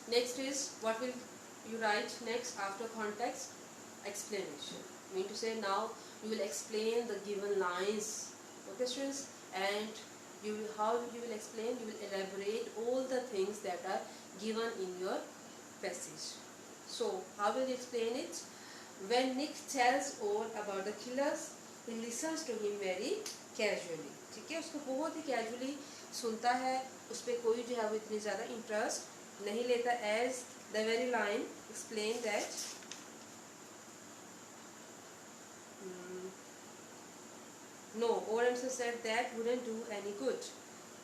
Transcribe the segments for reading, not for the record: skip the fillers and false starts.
Next is, what will you write next after context? Explanation. Mean to say, now you will explain the given lines. Okay, students? And how you will explain? You will elaborate all the things that are given in your passage. So, how will you explain it? When Nick tells all about the killers, he listens to him very casually. ठीक है, उसको बहुत ही casually सुनता है, उस पर कोई जो है वो इतनी ज़्यादा इंटरेस्ट नहीं लेता. As the very line explain that no, Orenson said that wouldn't do any good.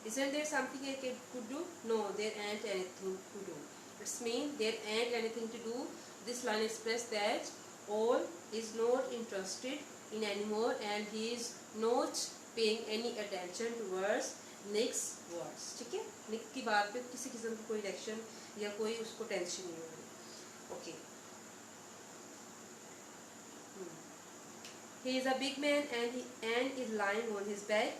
Isn't there something I could do? No, there ain't anything to do. It's mean there ain't anything to do. This line expresses that all is not interested in anymore and he is not paying any attention towards Nick's words. ठीक है, Nick की बात पे किसी किस्म की कोई reaction या कोई उसको टेंशन नहीं हो रही. Okay. He is a big man and is lying on his bed.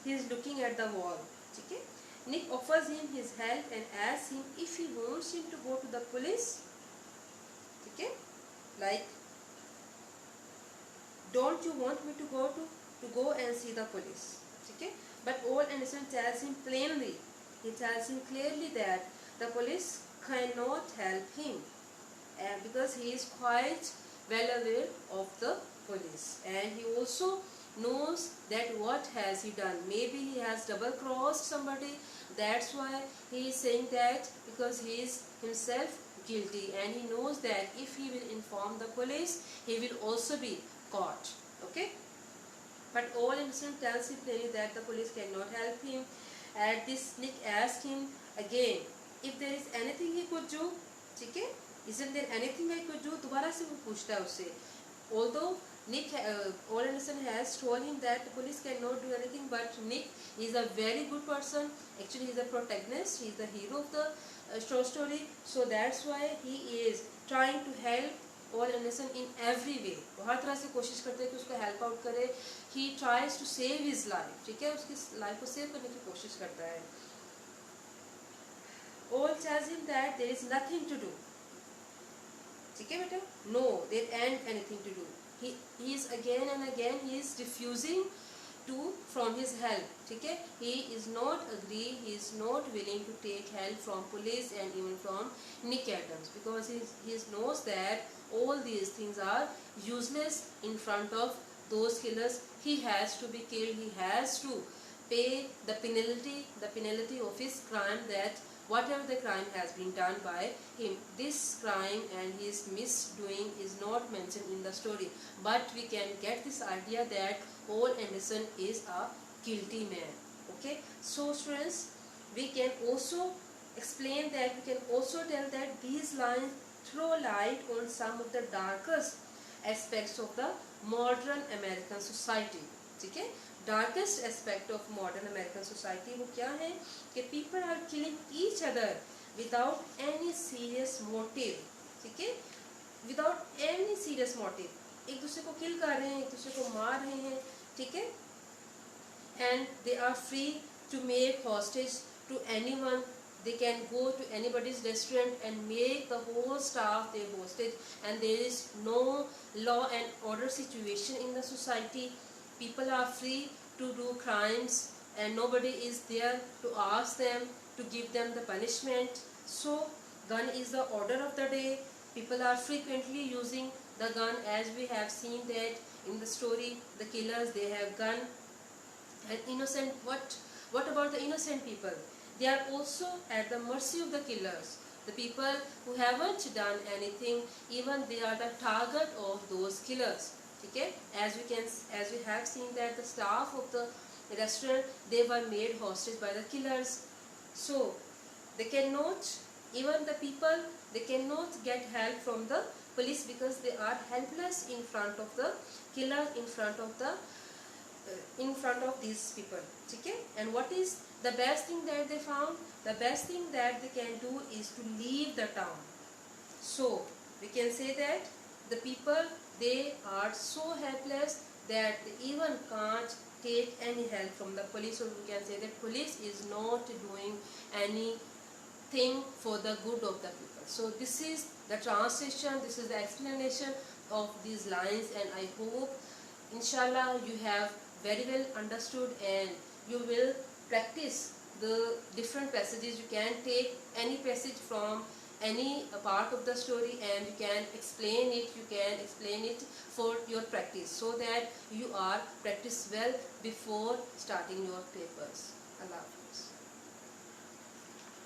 He is looking at the wall. ठीक है, Nick offers him his help and asks him if he wants him to go to the police. ठीक है, like, don't you want me to go and see the police? ठीक है, but Old Anderson tells him plainly. He tells him clearly that the police cannot help him, because he is quite well aware of the police, and he also knows that what has he done. Maybe he has double crossed somebody. That's why he is saying that, because he is himself guilty and he knows that if he will inform the police, he will also be caught. Okay, but Old Innocent tells him plainly that the police cannot help him. At this, Nick asks him again if there is anything he could do. ठीक है, isn't there anything I could do? दोबारा से वो पूछता है उससे. Although Nick, Old Anderson has told him that the police cannot do anything, but Nick is a very good person. Actually, he is a protagonist. He is the hero of the short story. So that's why he is trying to help Old Anderson in every way. वो हर तरह से कोशिश करते हैं कि उसको help out करे. He tries to save his life. ठीक है, उसकी life को save करने की कोशिश करता है. Old tells him that there is nothing to do. ठीक है बेटा, no, there ain't anything to do. He is again and again he is refusing to from his help. ठीक है, he is not agree, he is not willing to take help from police and even from Nick Adams, because he knows that all these things are useless in front of those killers. He has to be killed. He has to pay the penalty of his crime, that whatever the crime has been done by him. This crime and his misdoing is not mentioned in the story, but we can get this idea that Old Anderson is a guilty man. Okay, so students, we can also explain that, we can also tell that these lines throw light on some of the darkest aspects of the modern American society. ठीक है, darkest aspect of modern American society वो क्या है कि people are killing each other without any serious motive. ठीक है, without any serious motive, एक दूसरे को kill कर रहे हैं, एक दूसरे को मार रहे हैं. ठीक है, and they are free to make hostage to anyone. They can go to anybody's restaurant and make the whole staff their hostage, and there is no law and order situation in the society. People are free to do crimes and nobody is there to ask them, to give them the punishment. So gun is the order of the day. People are frequently using the gun, as we have seen that in the story. The killers, they have gun. And innocent, what about the innocent people? They are also at the mercy of the killers. The people who haven't done anything, even they are the target of those killers. Okay, as we have seen that the staff of the restaurant, they were made hostage by the killers. So they cannot, even the people, they cannot get help from the police, because they are helpless in front of the killer, in front of these people. Okay, and what is the best thing that they found? The best thing that they can do is to leave the town. So we can say that the people, they are so helpless that they even can't take any help from the police. Or we can say that police is not doing any thing for the good of the people. So this is the translation, this is the explanation of these lines, and I hope inshallah you have very well understood and you will practice the different passages. You can take any passage from any part of the story and you can explain it for your practice, so that you are practice well before starting your papers. Allah.